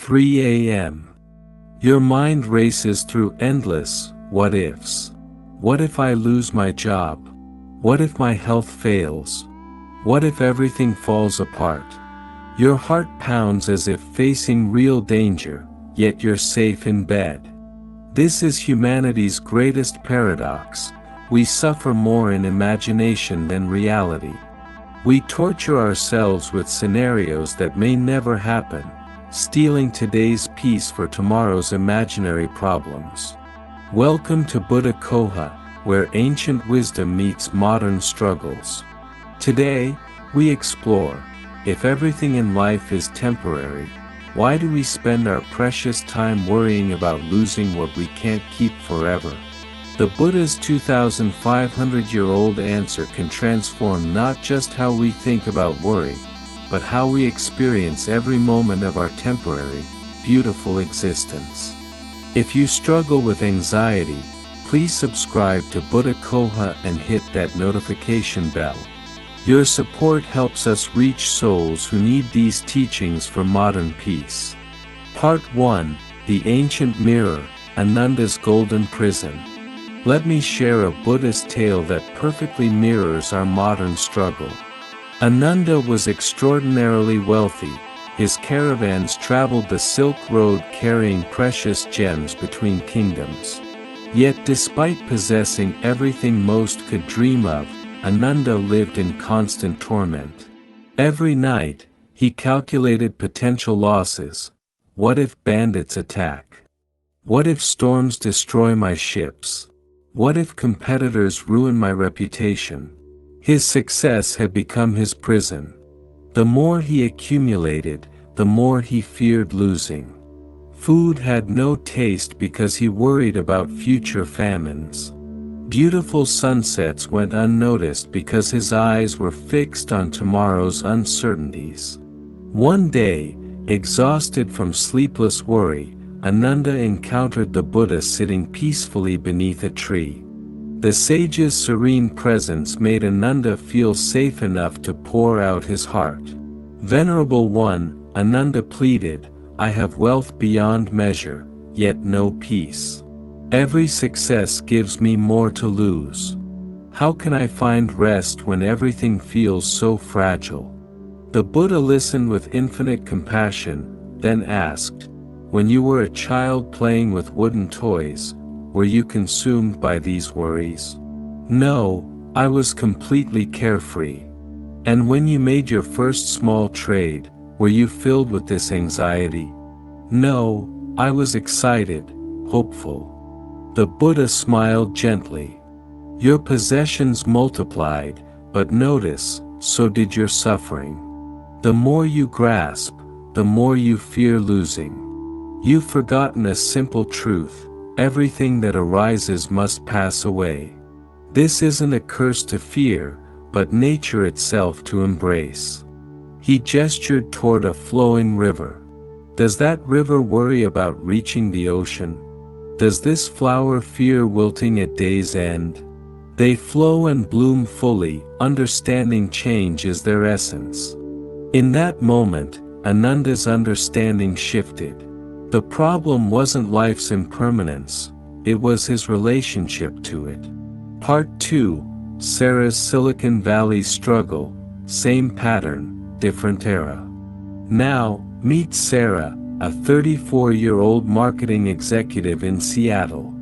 3 a.m. Your mind races through endless what ifs. What if I lose my job? What if my health fails? What if everything falls apart? Your heart pounds as if facing real danger, yet you're safe in bed. This is humanity's greatest paradox. We suffer more in imagination than reality. We torture ourselves with scenarios that may never happen, stealing today's peace for tomorrow's imaginary problems. Welcome to Buddha Coha, where ancient wisdom meets modern struggles. Today, we explore, if everything in life is temporary, why do we spend our precious time worrying about losing what we can't keep forever? The Buddha's 2,500-year-old answer can transform not just how we think about worry, but how we experience every moment of our temporary, beautiful existence. If you struggle with anxiety, please subscribe to Buddha Coha and hit that notification bell. Your support helps us reach souls who need these teachings for modern peace. Part 1, The Ancient Mirror, Ananda's Golden Prison. Let me share a Buddhist tale that perfectly mirrors our modern struggle. Ananda was extraordinarily wealthy. His caravans traveled the Silk Road carrying precious gems between kingdoms. Yet despite possessing everything most could dream of, Ananda lived in constant torment. Every night, he calculated potential losses. What if bandits attack? What if storms destroy my ships? What if competitors ruin my reputation? His success had become his prison. The more he accumulated, the more he feared losing. Food had no taste because he worried about future famines. Beautiful sunsets went unnoticed because his eyes were fixed on tomorrow's uncertainties. One day, exhausted from sleepless worry, Ananda encountered the Buddha sitting peacefully beneath a tree. The sage's serene presence made Ananda feel safe enough to pour out his heart. "Venerable One," Ananda pleaded, "I have wealth beyond measure, yet no peace. Every success gives me more to lose. How can I find rest when everything feels so fragile?" The Buddha listened with infinite compassion, then asked, "When you were a child playing with wooden toys, were you consumed by these worries?" "No, I was completely carefree." "And when you made your first small trade, were you filled with this anxiety?" "No, I was excited, hopeful." The Buddha smiled gently. "Your possessions multiplied, but notice, so did your suffering. The more you grasp, the more you fear losing. You've forgotten a simple truth: everything that arises must pass away. This isn't a curse to fear, but nature itself to embrace." He gestured toward a flowing river. "Does that river worry about reaching the ocean? Does this flower fear wilting at day's end? They flow and bloom fully, understanding change is their essence." In that moment, Ananda's understanding shifted. The problem wasn't life's impermanence, it was his relationship to it. Part 2, Sarah's Silicon Valley Struggle, Same Pattern, Different Era. Now, meet Sarah, a 34-year-old marketing executive in Seattle.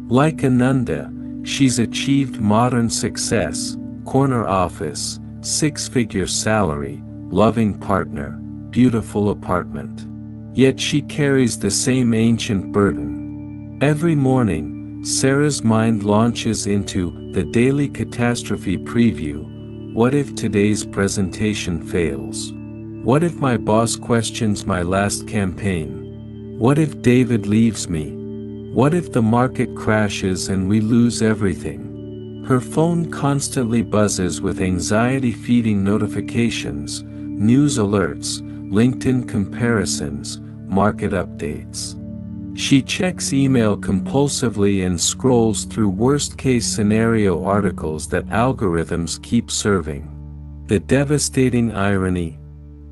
Like Ananda, she's achieved modern success: corner office, 6-figure salary, loving partner, beautiful apartment. Yet she carries the same ancient burden. Every morning, Sarah's mind launches into the daily catastrophe preview. What if today's presentation fails? What if my boss questions my last campaign? What if David leaves me? What if the market crashes and we lose everything? Her phone constantly buzzes with anxiety-feeding notifications, news alerts, LinkedIn comparisons, market updates. She checks email compulsively and scrolls through worst-case scenario articles that algorithms keep serving. The devastating irony: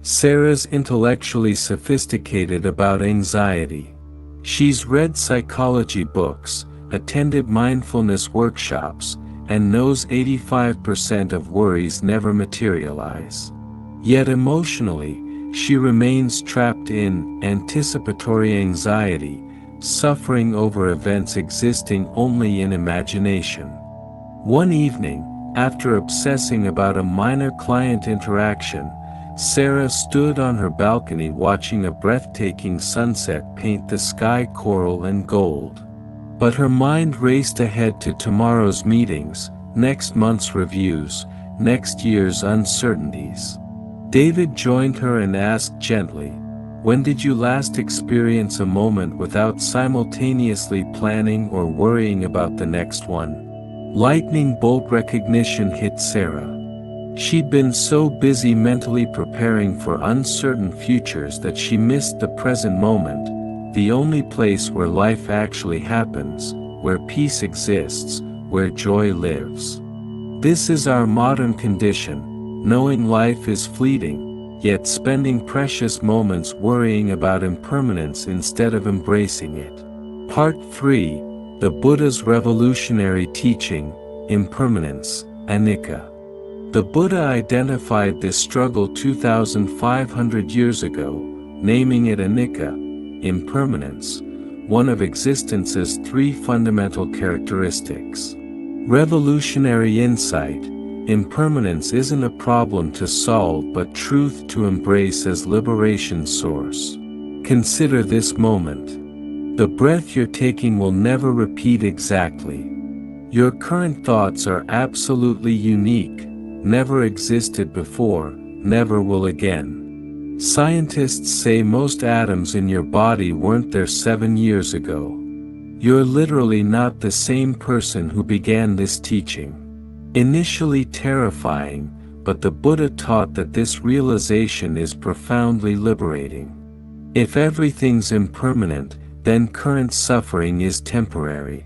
Sarah's intellectually sophisticated about anxiety. She's read psychology books, attended mindfulness workshops, and knows 85% of worries never materialize. Yet emotionally, she remains trapped in anticipatory anxiety, suffering over events existing only in imagination. One evening, after obsessing about a minor client interaction, Sarah stood on her balcony watching a breathtaking sunset paint the sky coral and gold. But her mind raced ahead to tomorrow's meetings, next month's reviews, next year's uncertainties. David joined her and asked gently, "When did you last experience a moment without simultaneously planning or worrying about the next one?" Lightning bolt recognition hit Sarah. She'd been so busy mentally preparing for uncertain futures that she missed the present moment, the only place where life actually happens, where peace exists, where joy lives. This is our modern condition, knowing life is fleeting, yet spending precious moments worrying about impermanence instead of embracing it. Part 3, the Buddha's revolutionary teaching, Impermanence, Anicca. The Buddha identified this struggle 2,500 years ago, naming it Anicca, impermanence, one of existence's three fundamental characteristics. Revolutionary insight: impermanence isn't a problem to solve but truth to embrace as liberation source. Consider this moment. The breath you're taking will never repeat exactly. Your current thoughts are absolutely unique, never existed before, never will again. Scientists say most atoms in your body weren't there 7 years ago. You're literally not the same person who began this teaching. Initially terrifying, but the Buddha taught that this realization is profoundly liberating. If everything's impermanent, then current suffering is temporary.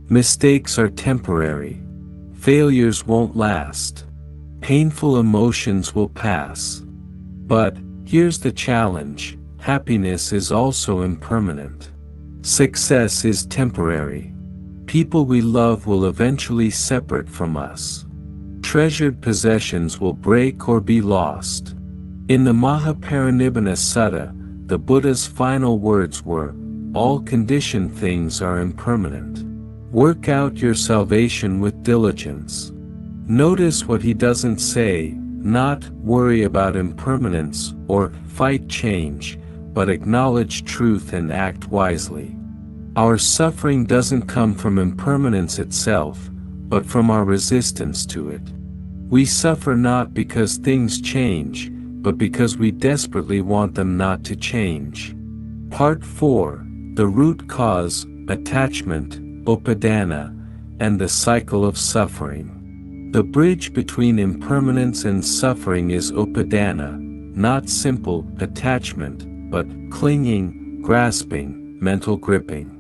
Mistakes are temporary. Failures won't last. Painful emotions will pass. But, here's the challenge: happiness is also impermanent. Success is temporary. People we love will eventually separate from us. Treasured possessions will break or be lost. In the Mahaparinibbana Sutta, the Buddha's final words were, "All conditioned things are impermanent. Work out your salvation with diligence." Notice what he doesn't say, not worry about impermanence or fight change, but acknowledge truth and act wisely. Our suffering doesn't come from impermanence itself, but from our resistance to it. We suffer not because things change, but because we desperately want them not to change. Part 4, the root cause, attachment, Upādāna, and the cycle of suffering. The bridge between impermanence and suffering is Upādāna, not simple attachment, but clinging, grasping, mental gripping.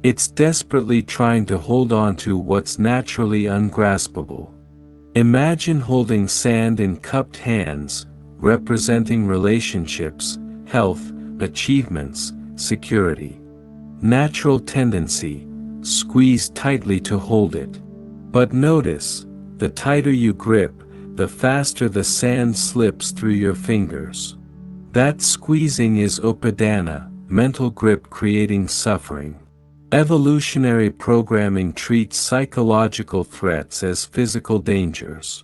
It's desperately trying to hold on to what's naturally ungraspable. Imagine holding sand in cupped hands, representing relationships, health, achievements, security. Natural tendency: squeeze tightly to hold it. But notice, the tighter you grip, the faster the sand slips through your fingers. That squeezing is Upādāna, mental grip creating suffering. Evolutionary programming treats psychological threats as physical dangers.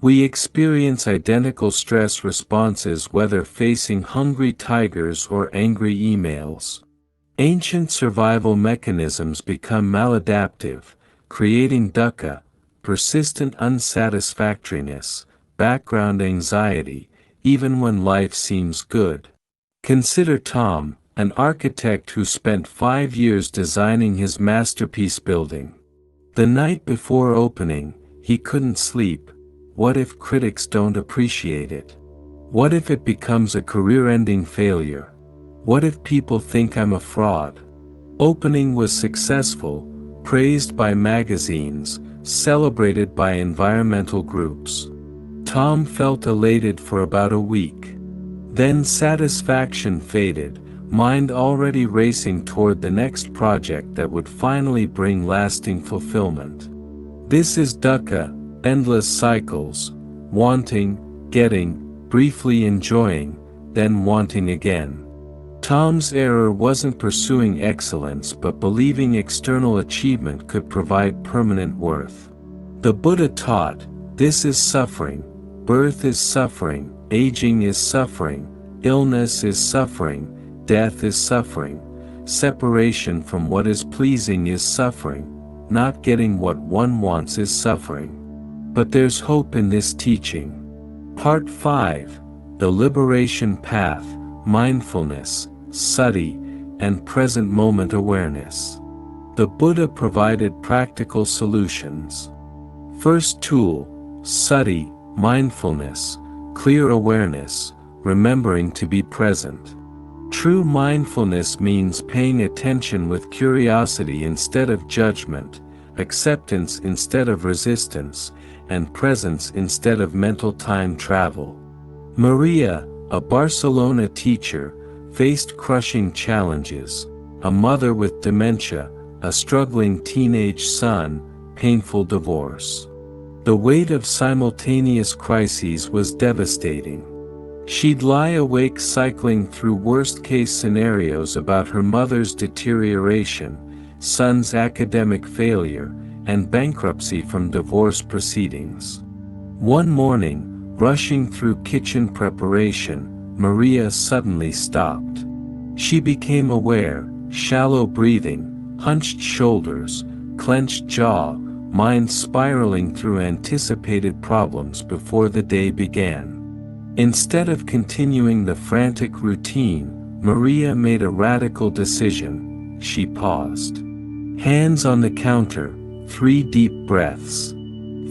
We experience identical stress responses whether facing hungry tigers or angry emails. Ancient survival mechanisms become maladaptive, creating dukkha, persistent unsatisfactoriness, background anxiety, even when life seems good. Consider Tom, an architect who spent 5 years designing his masterpiece building. The night before opening, he couldn't sleep. What if critics don't appreciate it? What if it becomes a career-ending failure? What if people think I'm a fraud? Opening was successful, praised by magazines, celebrated by environmental groups. Tom felt elated for about a week. Then satisfaction faded, mind already racing toward the next project that would finally bring lasting fulfillment. This is dukkha, endless cycles, wanting, getting, briefly enjoying, then wanting again. Tom's error wasn't pursuing excellence but believing external achievement could provide permanent worth. The Buddha taught, this is suffering, birth is suffering, aging is suffering, illness is suffering, death is suffering, separation from what is pleasing is suffering, not getting what one wants is suffering. But there's hope in this teaching. Part 5, The Liberation Path, Mindfulness, Sati, and Present Moment Awareness. The Buddha provided practical solutions. First tool, Sati, mindfulness, clear awareness, remembering to be present. True mindfulness means paying attention with curiosity instead of judgment, acceptance instead of resistance, and presence instead of mental time travel. Maria, a Barcelona teacher, faced crushing challenges: a mother with dementia, a struggling teenage son, painful divorce. The weight of simultaneous crises was devastating. She'd lie awake cycling through worst-case scenarios about her mother's deterioration, son's academic failure, and bankruptcy from divorce proceedings. One morning, rushing through kitchen preparation, Maria suddenly stopped. She became aware, shallow breathing, hunched shoulders, clenched jaw, mind spiraling through anticipated problems before the day began. Instead of continuing the frantic routine, Maria made a radical decision. She paused. Hands on the counter, 3 deep breaths.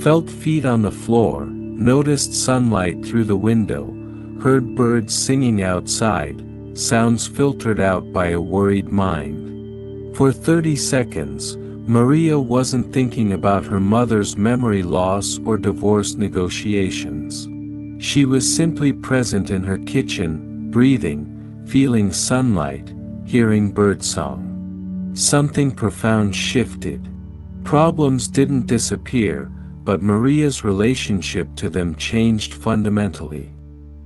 Felt feet on the floor, noticed sunlight through the window, heard birds singing outside, sounds filtered out by a worried mind. For 30 seconds, Maria wasn't thinking about her mother's memory loss or divorce negotiations. She was simply present in her kitchen, breathing, feeling sunlight, hearing birdsong. Something profound shifted. Problems didn't disappear, but Maria's relationship to them changed fundamentally.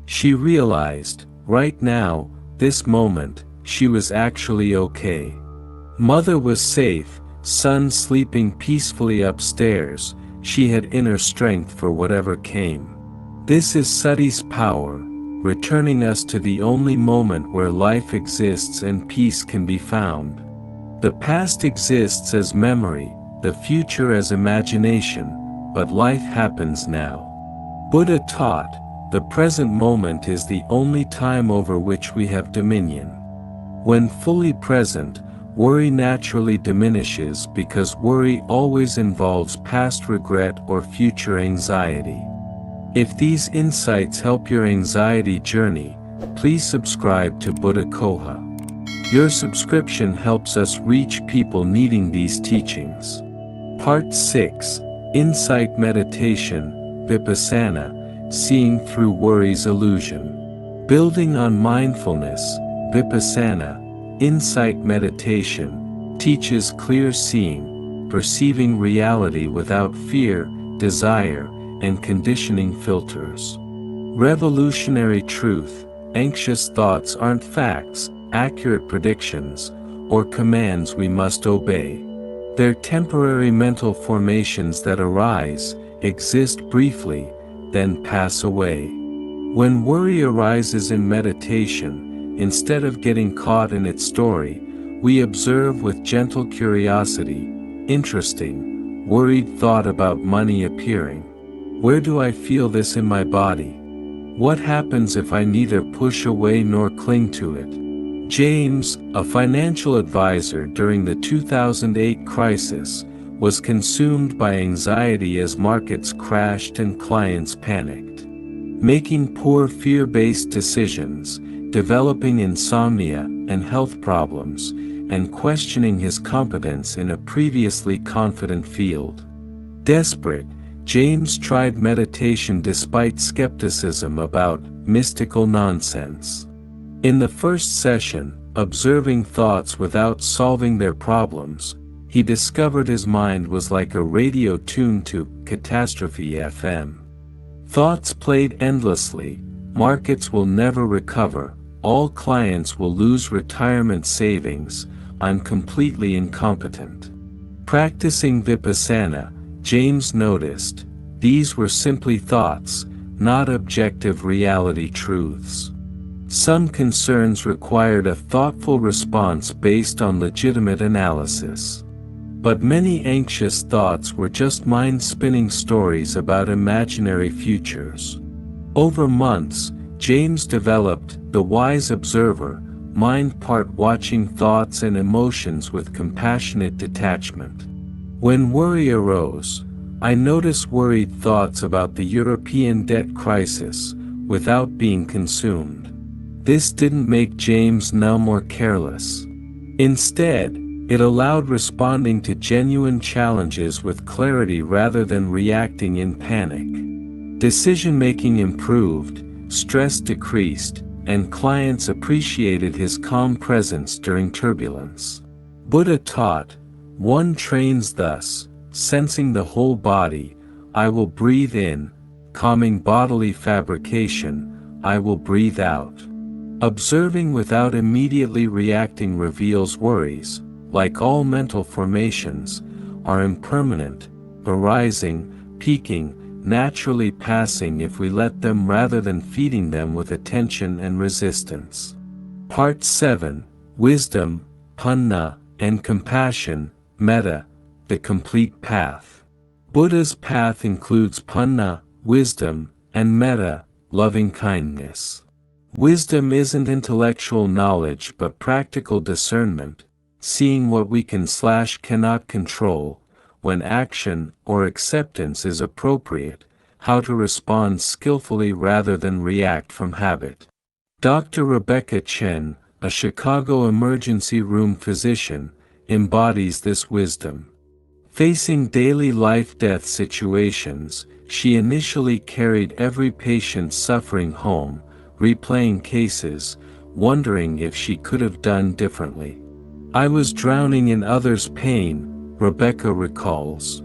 She realized, right now, this moment, she was actually okay. Mother was safe, son sleeping peacefully upstairs, she had inner strength for whatever came. This is Sati's power, returning us to the only moment where life exists and peace can be found. The past exists as memory, the future as imagination, but life happens now. Buddha taught, the present moment is the only time over which we have dominion. When fully present, worry naturally diminishes because worry always involves past regret or future anxiety. If these insights help your anxiety journey, please subscribe to Buddha Coha. Your subscription helps us reach people needing these teachings. Part 6, Insight Meditation, Vipassanā, Seeing Through Worry's Illusion. Building on mindfulness, Vipassanā, insight meditation, teaches clear seeing, perceiving reality without fear, desire, and conditioning filters. Revolutionary truth: anxious thoughts aren't facts, accurate predictions, or commands we must obey. They're temporary mental formations that arise, exist briefly, then pass away. When worry arises in meditation, instead of getting caught in its story, we observe with gentle curiosity. Interesting, worried thought about money appearing. Where do I feel this in my body? What happens if I neither push away nor cling to it? James, a financial advisor during the 2008 crisis, was consumed by anxiety as markets crashed and clients panicked. Making poor fear-based decisions, developing insomnia and health problems, and questioning his competence in a previously confident field. Desperate, James tried meditation despite skepticism about mystical nonsense. In the first session, observing thoughts without solving their problems, he discovered his mind was like a radio tuned to Catastrophe FM. Thoughts played endlessly: markets will never recover, all clients will lose retirement savings, I'm completely incompetent. Practicing Vipassanā, James noticed, these were simply thoughts, not objective reality truths. Some concerns required a thoughtful response based on legitimate analysis. But many anxious thoughts were just mind-spinning stories about imaginary futures. Over months, James developed the wise observer mind, part watching thoughts and emotions with compassionate detachment. When worry arose, I noticed worried thoughts about the European debt crisis, without being consumed. This didn't make James numb or careless. Instead, it allowed responding to genuine challenges with clarity rather than reacting in panic. Decision-making improved, stress decreased, and clients appreciated his calm presence during turbulence. Buddha taught, one trains thus, sensing the whole body, I will breathe in, calming bodily fabrication, I will breathe out. Observing without immediately reacting reveals worries, like all mental formations, are impermanent, arising, peaking, naturally passing if we let them rather than feeding them with attention and resistance. Part 7, Wisdom, Paññā, and Compassion, Mettā, the complete path. Buddha's path includes Paññā, wisdom, and Mettā, loving-kindness. Wisdom isn't intellectual knowledge but practical discernment, seeing what we can/cannot control, when action or acceptance is appropriate, how to respond skillfully rather than react from habit. Dr. Rebecca Chen, a Chicago emergency room physician, embodies this wisdom. Facing daily life-death situations, she initially carried every patient suffering home, replaying cases, wondering if she could have done differently. I was drowning in others' pain, Rebecca recalls.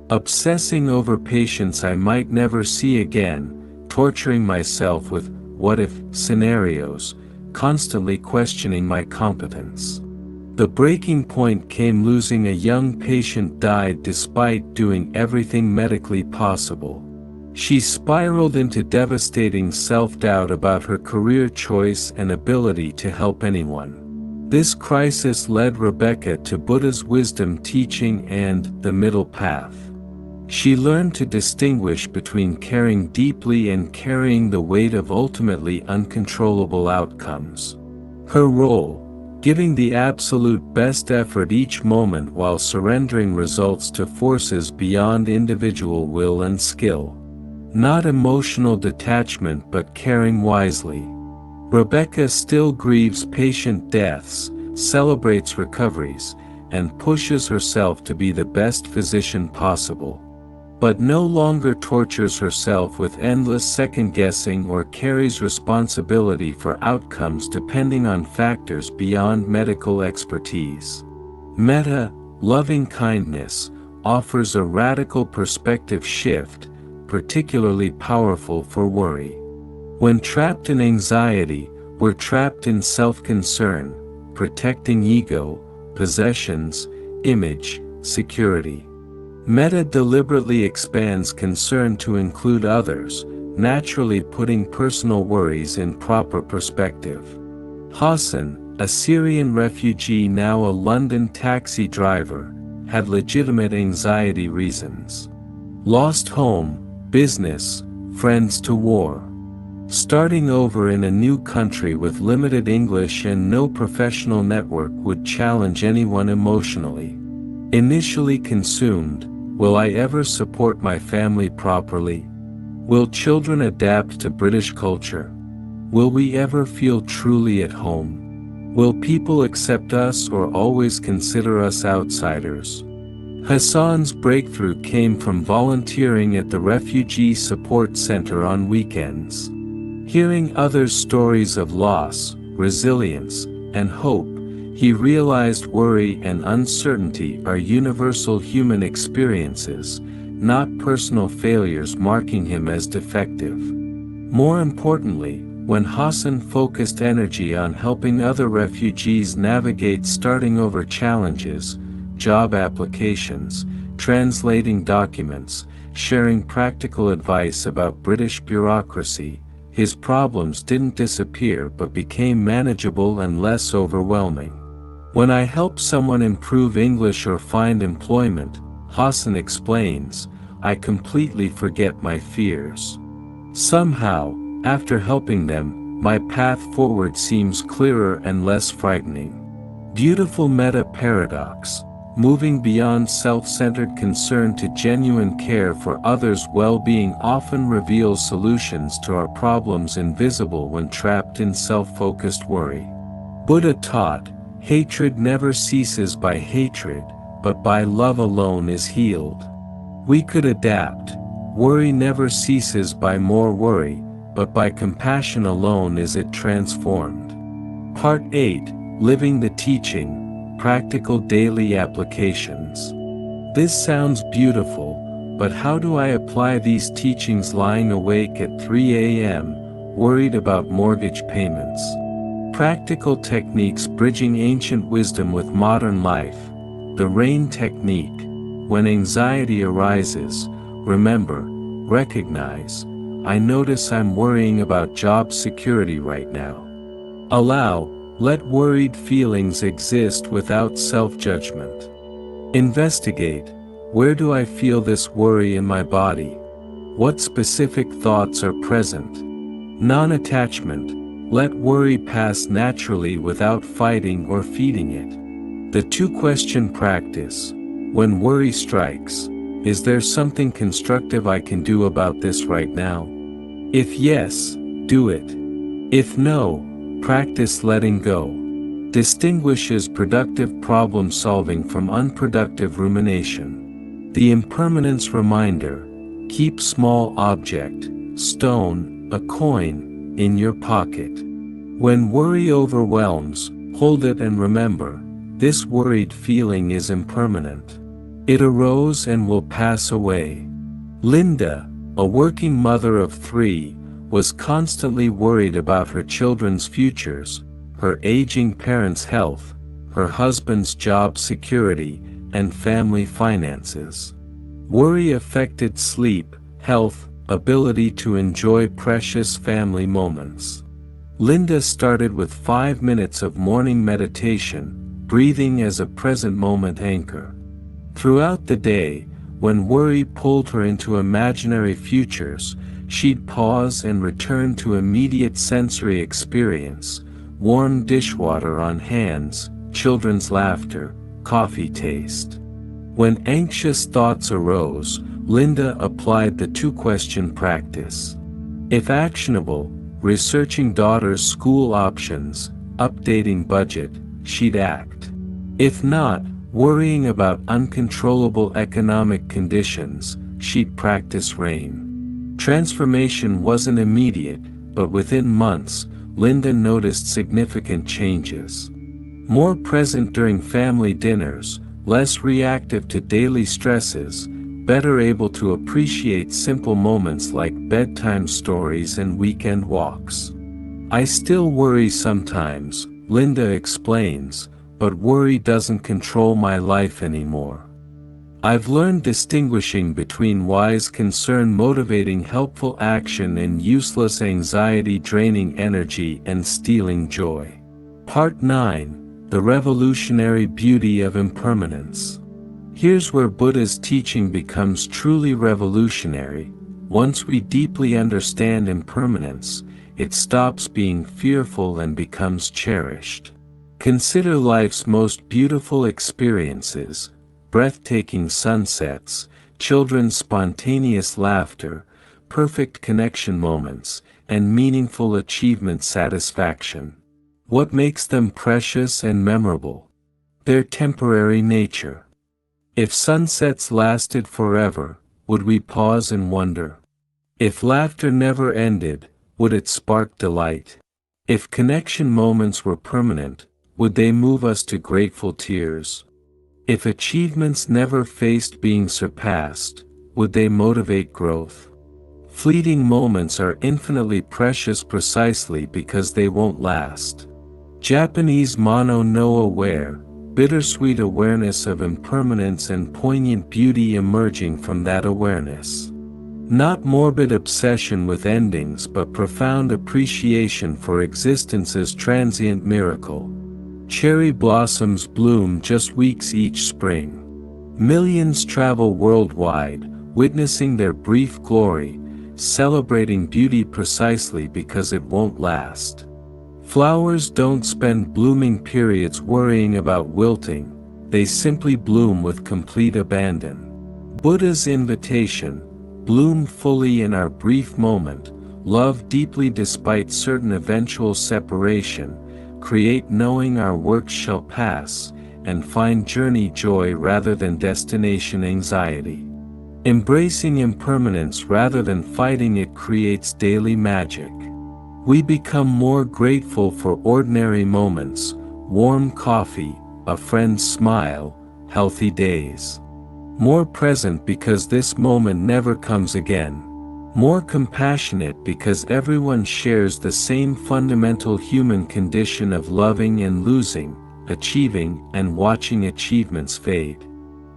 Obsessing over patients I might never see again, torturing myself with what-if scenarios, constantly questioning my competence. The breaking point came losing a young patient died despite doing everything medically possible. She spiraled into devastating self-doubt about her career choice and ability to help anyone. This crisis led Rebecca to Buddha's wisdom teaching and the middle path. She learned to distinguish between caring deeply and carrying the weight of ultimately uncontrollable outcomes. Her role, giving the absolute best effort each moment while surrendering results to forces beyond individual will and skill. Not emotional detachment but caring wisely. Rebecca still grieves patient deaths, celebrates recoveries, and pushes herself to be the best physician possible. But no longer tortures herself with endless second-guessing or carries responsibility for outcomes depending on factors beyond medical expertise. Mettā, loving-kindness, offers a radical perspective shift, particularly powerful for worry. When trapped in anxiety, we're trapped in self-concern, protecting ego, possessions, image, security. Mettā deliberately expands concern to include others, naturally putting personal worries in proper perspective. Hassan, a Syrian refugee now a London taxi driver, had legitimate anxiety reasons. Lost home, business, friends to war. Starting over in a new country with limited English and no professional network would challenge anyone emotionally. Initially consumed, will I ever support my family properly? Will children adapt to British culture? Will we ever feel truly at home? Will people accept us or always consider us outsiders? Hassan's breakthrough came from volunteering at the Refugee Support Center on weekends. Hearing others' stories of loss, resilience, and hope, he realized worry and uncertainty are universal human experiences, not personal failures marking him as defective. More importantly, when Hassan focused energy on helping other refugees navigate starting over challenges, job applications, translating documents, sharing practical advice about British bureaucracy, his problems didn't disappear but became manageable and less overwhelming. When I help someone improve English or find employment, Hassan explains, I completely forget my fears. Somehow, after helping them, my path forward seems clearer and less frightening. Beautiful Mettā paradox, moving beyond self-centered concern to genuine care for others' well-being often reveals solutions to our problems invisible when trapped in self-focused worry. Buddha taught, hatred never ceases by hatred, but by love alone is healed. We could adapt, worry never ceases by more worry, but by compassion alone is it transformed. Part 8, Living the Teaching, Practical Daily Applications. This sounds beautiful, but how do I apply these teachings lying awake at 3 a.m., worried about mortgage payments? Practical techniques bridging ancient wisdom with modern life. The RAIN technique. When anxiety arises, remember, recognize, I notice I'm worrying about job security right now. Allow, let worried feelings exist without self-judgment. Investigate, where do I feel this worry in my body? What specific thoughts are present? Non-attachment. Let worry pass naturally without fighting or feeding it. The two-question practice. When worry strikes, is there something constructive I can do about this right now? If yes, do it. If no, practice letting go. Distinguishes productive problem-solving from unproductive rumination. The impermanence reminder. Keep small object, stone, a coin, in your pocket. When worry overwhelms, hold it and remember, this worried feeling is impermanent. It arose and will pass away. Linda, a working mother of 3, was constantly worried about her children's futures, her aging parents' health, her husband's job security, and family finances. Worry affected sleep, health, ability to enjoy precious family moments. Linda started with 5 minutes of morning meditation, breathing as a present moment anchor. Throughout the day, when worry pulled her into imaginary futures, she'd pause and return to immediate sensory experience, warm dishwater on hands, children's laughter, coffee taste. When anxious thoughts arose, Linda applied the two-question practice. If actionable, researching daughter's school options, updating budget, she'd act. If not, worrying about uncontrollable economic conditions, she'd practice RAIN. Transformation wasn't immediate, but within months, Linda noticed significant changes. More present during family dinners, less reactive to daily stresses, better able to appreciate simple moments like bedtime stories and weekend walks. I still worry sometimes, Linda explains, but worry doesn't control my life anymore. I've learned distinguishing between wise concern motivating helpful action and useless anxiety draining energy and stealing joy. Part 9, The Revolutionary Beauty of Impermanence. Here's where Buddha's teaching becomes truly revolutionary. Once we deeply understand impermanence, it stops being fearful and becomes cherished. Consider life's most beautiful experiences, breathtaking sunsets, children's spontaneous laughter, perfect connection moments, and meaningful achievement satisfaction. What makes them precious and memorable? Their temporary nature. If sunsets lasted forever, would we pause and wonder? If laughter never ended, would it spark delight? If connection moments were permanent, would they move us to grateful tears? If achievements never faced being surpassed, would they motivate growth? Fleeting moments are infinitely precious precisely because they won't last. Japanese Mono no aware, bittersweet awareness of impermanence and poignant beauty emerging from that awareness. Not morbid obsession with endings but profound appreciation for existence's transient miracle. Cherry blossoms bloom just weeks each spring. Millions travel worldwide, witnessing their brief glory, celebrating beauty precisely because it won't last. Flowers don't spend blooming periods worrying about wilting, they simply bloom with complete abandon. Buddha's invitation, bloom fully in our brief moment, love deeply despite certain eventual separation, create knowing our works shall pass, and find journey joy rather than destination anxiety. Embracing impermanence rather than fighting it creates daily magic. We become more grateful for ordinary moments, warm coffee, a friend's smile, healthy days. More present because this moment never comes again. More compassionate because everyone shares the same fundamental human condition of loving and losing, achieving and watching achievements fade.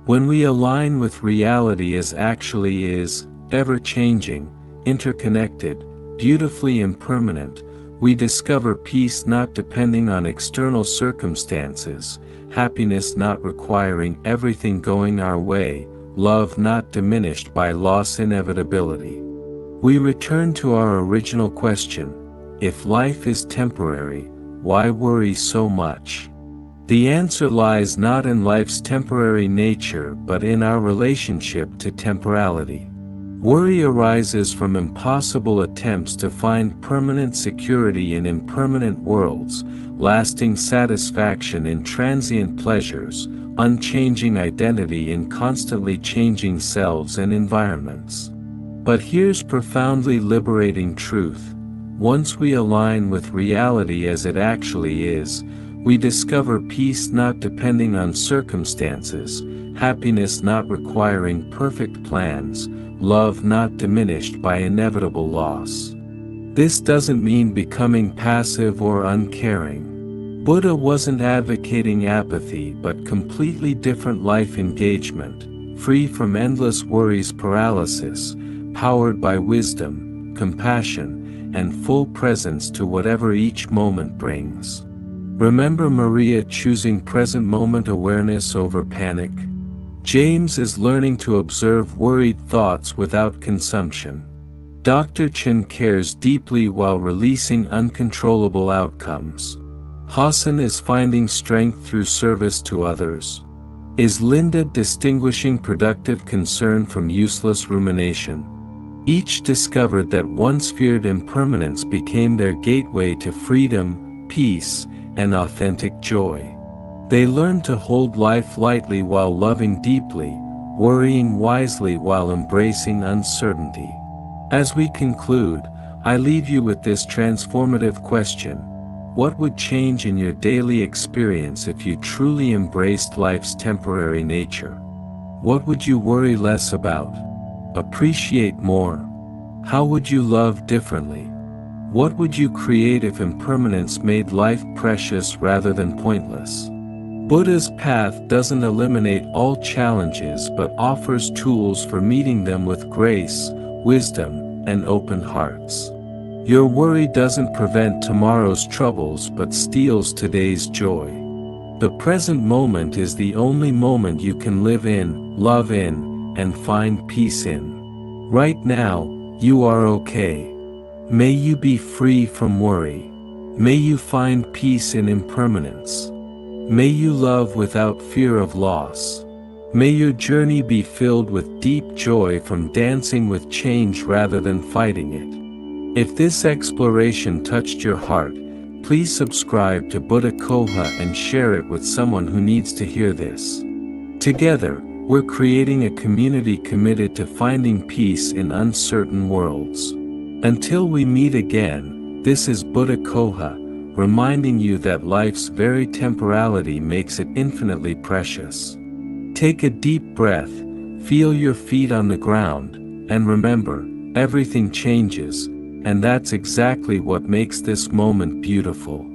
When we align with reality as actually is, ever-changing, interconnected, beautifully impermanent, we discover peace not depending on external circumstances, happiness not requiring everything going our way, love not diminished by loss inevitability. We return to our original question: if life is temporary, why worry so much? The answer lies not in life's temporary nature but in our relationship to temporality. Worry arises from impossible attempts to find permanent security in impermanent worlds, lasting satisfaction in transient pleasures, unchanging identity in constantly changing selves and environments. But here's profoundly liberating truth. Once we align with reality as it actually is, we discover peace not depending on circumstances, happiness not requiring perfect plans, love not diminished by inevitable loss. This doesn't mean becoming passive or uncaring. Buddha wasn't advocating apathy but completely different life engagement, free from endless worries paralysis, powered by wisdom, compassion, and full presence to whatever each moment brings. Remember Maria choosing present moment awareness over panic? James is learning to observe worried thoughts without consumption. Dr. Chen cares deeply while releasing uncontrollable outcomes. Hassan is finding strength through service to others. Is Linda distinguishing productive concern from useless rumination? Each discovered that once feared impermanence became their gateway to freedom, peace, and authentic joy. They learned to hold life lightly while loving deeply, worrying wisely while embracing uncertainty. As we conclude, I leave you with this transformative question: what would change in your daily experience if you truly embraced life's temporary nature? What would you worry less about? Appreciate more? How would you love differently? What would you create if impermanence made life precious rather than pointless? Buddha's path doesn't eliminate all challenges but offers tools for meeting them with grace, wisdom, and open hearts. Your worry doesn't prevent tomorrow's troubles but steals today's joy. The present moment is the only moment you can live in, love in, and find peace in. Right now, you are okay. May you be free from worry. May you find peace in impermanence. May you love without fear of loss. May your journey be filled with deep joy from dancing with change rather than fighting it. If this exploration touched your heart, please subscribe to Buddha Coha and share it with someone who needs to hear this. Together, we're creating a community committed to finding peace in uncertain worlds. Until we meet again, this is Buddha Coha, reminding you that life's very temporality makes it infinitely precious. Take a deep breath, feel your feet on the ground, and remember, everything changes, and that's exactly what makes this moment beautiful.